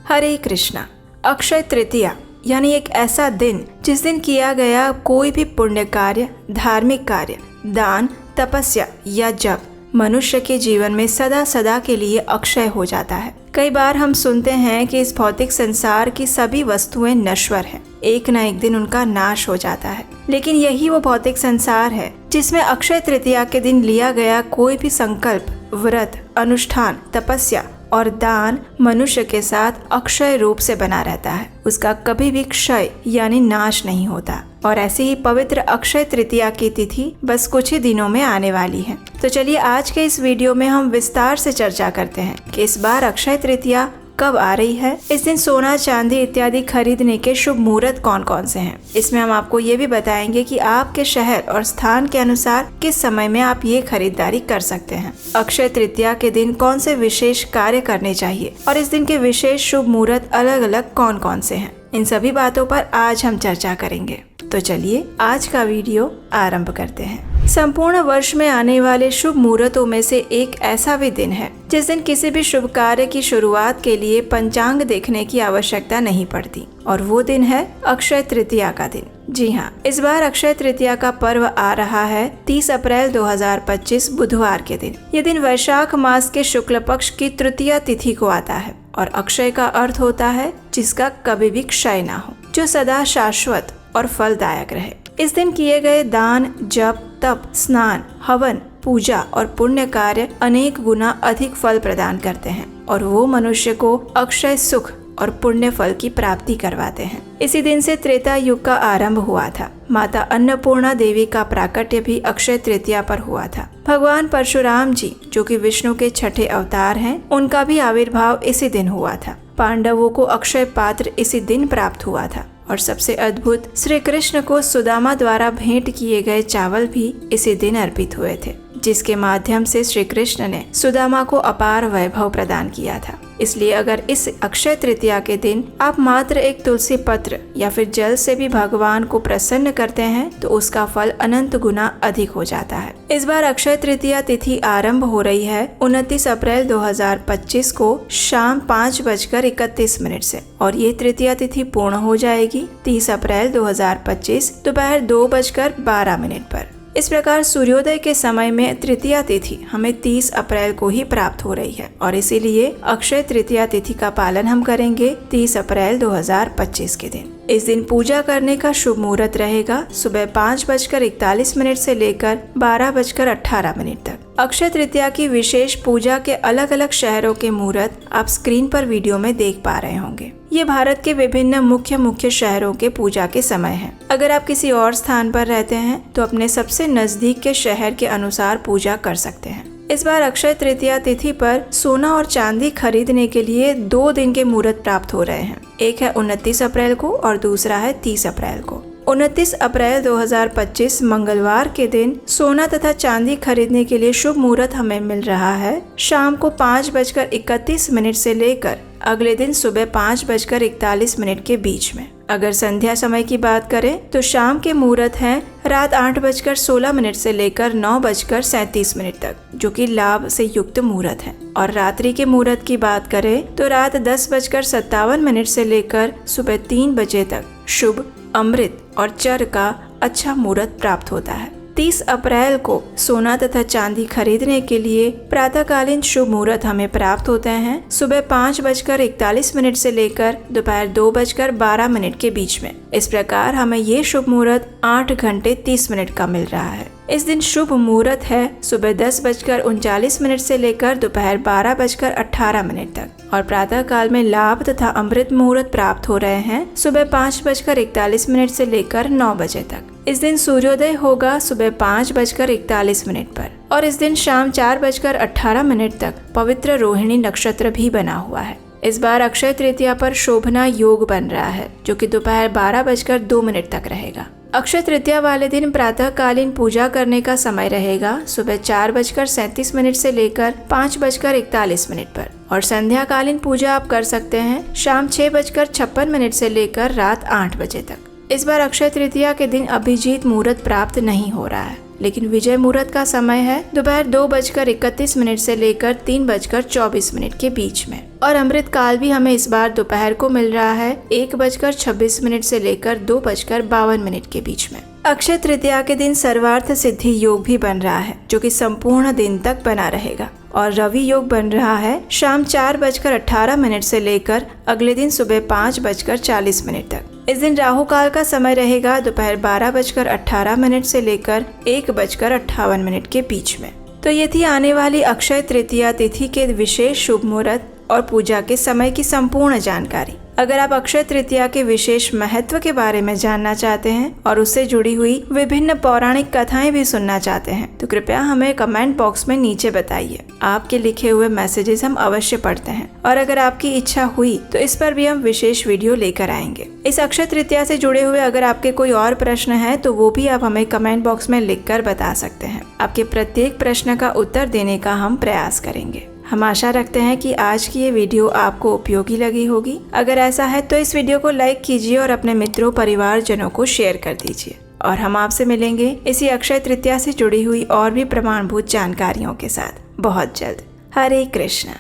हरे कृष्णा। अक्षय तृतीया यानी एक ऐसा दिन जिस दिन किया गया कोई भी पुण्य कार्य, धार्मिक कार्य, दान, तपस्या या जप मनुष्य के जीवन में सदा सदा के लिए अक्षय हो जाता है। कई बार हम सुनते हैं कि इस भौतिक संसार की सभी वस्तुएं नश्वर हैं, एक न एक दिन उनका नाश हो जाता है। लेकिन यही वो भौतिक संसार है जिसमें अक्षय तृतीया के दिन लिया गया कोई भी संकल्प, व्रत, अनुष्ठान, तपस्या और दान मनुष्य के साथ अक्षय रूप से बना रहता है। उसका कभी भी क्षय यानी नाश नहीं होता। और ऐसे ही पवित्र अक्षय तृतीया की तिथि बस कुछ ही दिनों में आने वाली है। तो चलिए आज के इस वीडियो में हम विस्तार से चर्चा करते हैं कि इस बार अक्षय तृतीया कब आ रही है, इस दिन सोना, चांदी इत्यादि खरीदने के शुभ मुहूर्त कौन कौन से हैं। इसमें हम आपको ये भी बताएंगे कि आपके शहर और स्थान के अनुसार किस समय में आप ये खरीदारी कर सकते हैं। अक्षय तृतीया के दिन कौन से विशेष कार्य करने चाहिए और इस दिन के विशेष शुभ मुहूर्त अलग अलग कौन कौन से हैं, इन सभी बातों पर आज हम चर्चा करेंगे। तो चलिए आज का वीडियो आरंभ करते हैं। संपूर्ण वर्ष में आने वाले शुभ मुहूर्तों में से एक ऐसा भी दिन है जिस दिन किसी भी शुभ कार्य की शुरुआत के लिए पंचांग देखने की आवश्यकता नहीं पड़ती, और वो दिन है अक्षय तृतीया का दिन। जी हाँ, इस बार अक्षय तृतीया का पर्व आ रहा है 30 अप्रैल 2025 बुधवार के दिन। ये दिन वैशाख मास के शुक्ल पक्ष की तृतीया तिथि को आता है और अक्षय का अर्थ होता है जिसका कभी भी क्षय ना हो, जो सदा शाश्वत और फलदायक रहे। इस दिन किए गए दान, जप, तप, स्नान, हवन, पूजा और पुण्य कार्य अनेक गुना अधिक फल प्रदान करते हैं और वो मनुष्य को अक्षय सुख और पुण्य फल की प्राप्ति करवाते हैं। इसी दिन से त्रेता युग का आरंभ हुआ था। माता अन्नपूर्णा देवी का प्राकट्य भी अक्षय तृतीया पर हुआ था। भगवान परशुराम जी, जो कि विष्णु के छठे अवतार हैं, उनका भी आविर्भाव इसी दिन हुआ था। पांडवों को अक्षय पात्र इसी दिन प्राप्त हुआ था और सबसे अद्भुत, श्री कृष्ण को सुदामा द्वारा भेंट किए गए चावल भी इसी दिन अर्पित हुए थे, जिसके माध्यम से श्री कृष्ण ने सुदामा को अपार वैभव प्रदान किया था। इसलिए अगर इस अक्षय तृतीया के दिन आप मात्र एक तुलसी पत्र या फिर जल से भी भगवान को प्रसन्न करते हैं तो उसका फल अनंत गुना अधिक हो जाता है। इस बार अक्षय तृतीया तिथि आरंभ हो रही है 29 अप्रैल 2025 को शाम 5:31 से और ये तृतीया तिथि पूर्ण हो जाएगी 30 अप्रैल 2025 दोपहर 2:12 पर। इस प्रकार सूर्योदय के समय में तृतीया तिथि हमें 30 अप्रैल को ही प्राप्त हो रही है और इसीलिए अक्षय तृतीया तिथि का पालन हम करेंगे 30 अप्रैल 2025 के दिन। इस दिन पूजा करने का शुभ मुहूर्त रहेगा सुबह 5:41 से लेकर 12:18 तक। अक्षय तृतीया की विशेष पूजा के अलग अलग शहरों के मुहूर्त आप स्क्रीन पर वीडियो में देख पा रहे होंगे। ये भारत के विभिन्न मुख्य शहरों के पूजा के समय हैं। अगर आप किसी और स्थान पर रहते हैं तो अपने सबसे नजदीक के शहर के अनुसार पूजा कर सकते हैं। इस बार अक्षय तृतीया तिथि पर सोना और चांदी खरीदने के लिए 2 दिन के मुहूर्त प्राप्त हो रहे हैं। एक है 29 अप्रैल को और दूसरा है 30 अप्रैल को। 29 अप्रैल 2025 मंगलवार के दिन सोना तथा चांदी खरीदने के लिए शुभ मुहूर्त हमें मिल रहा है शाम को 5:31 से लेकर अगले दिन सुबह 5:41 के बीच में। अगर संध्या समय की बात करें तो शाम के मुहूर्त हैं रात 8:16 से लेकर 9:37 तक, जो कि लाभ से युक्त मुहूर्त है। और रात्रि के मुहूर्त की बात करें तो रात 10:57 से लेकर सुबह 3 बजे तक शुभ, अमृत और चर का अच्छा मुहूर्त प्राप्त होता है। 30 अप्रैल को सोना तथा चांदी खरीदने के लिए प्रातःकालीन शुभ मुहूर्त हमें प्राप्त होते हैं सुबह 5:41 से लेकर दोपहर 2:12 के बीच में। इस प्रकार हमें ये शुभ मुहूर्त 8 घंटे 30 मिनट का मिल रहा है। इस दिन शुभ मुहूर्त है सुबह 10:39 से लेकर दोपहर 12:18 तक और प्रातः काल में लाभ तथा अमृत मुहूर्त प्राप्त हो रहे हैं सुबह 5:41 से लेकर 9 बजे तक। इस दिन सूर्योदय होगा सुबह 5:41 पर और इस दिन शाम 4:18 तक पवित्र रोहिणी नक्षत्र भी बना हुआ है। इस बार अक्षय तृतीया पर शोभना योग बन रहा है जो कि दोपहर 12:02 तक रहेगा। अक्षय तृतीया वाले दिन प्रातःकालीन पूजा करने का समय रहेगा सुबह 4:37 से लेकर 5:41 पर और संध्याकालीन पूजा आप कर सकते हैं शाम 6:56 से लेकर रात 8 बजे तक। इस बार अक्षय तृतीया के दिन अभिजीत मुहूर्त प्राप्त नहीं हो रहा है। लेकिन विजय मुहूर्त का समय है दोपहर 2:31 से लेकर 3:24 के बीच में। और अमृत काल भी हमें इस बार दोपहर को मिल रहा है 1:26 से लेकर 2:52 के बीच में। अक्षय तृतीया के दिन सर्वार्थ सिद्धि योग भी बन रहा है, जो कि संपूर्ण दिन तक बना रहेगा। और रवि योग बन रहा है शाम 4:18 से लेकर अगले दिन सुबह 5:40 तक। इस दिन राहु काल का समय रहेगा दोपहर 12:18 से लेकर 1:58 के बीच में। तो ये थी आने वाली अक्षय तृतीया तिथि के विशेष शुभ मुहूर्त और पूजा के समय की संपूर्ण जानकारी। अगर आप अक्षय तृतीया के विशेष महत्व के बारे में जानना चाहते हैं और उससे जुड़ी हुई विभिन्न पौराणिक कथाएं भी सुनना चाहते हैं तो कृपया हमें कमेंट बॉक्स में नीचे बताइए। आपके लिखे हुए मैसेजेस हम अवश्य पढ़ते हैं और अगर आपकी इच्छा हुई तो इस पर भी हम विशेष वीडियो लेकर आएंगे। इस अक्षय तृतीया से जुड़े हुए अगर आपके कोई और प्रश्न है तो वो भी आप हमें कमेंट बॉक्स में लिख कर बता सकते हैं। आपके प्रत्येक प्रश्न का उत्तर देने का हम प्रयास करेंगे। हम आशा रखते हैं कि आज की ये वीडियो आपको उपयोगी लगी होगी। अगर ऐसा है तो इस वीडियो को लाइक कीजिए और अपने मित्रों परिवारजनों को शेयर कर दीजिए। और हम आपसे मिलेंगे इसी अक्षय तृतीया से जुड़ी हुई और भी प्रमाणभूत जानकारियों के साथ बहुत जल्द। हरे कृष्णा।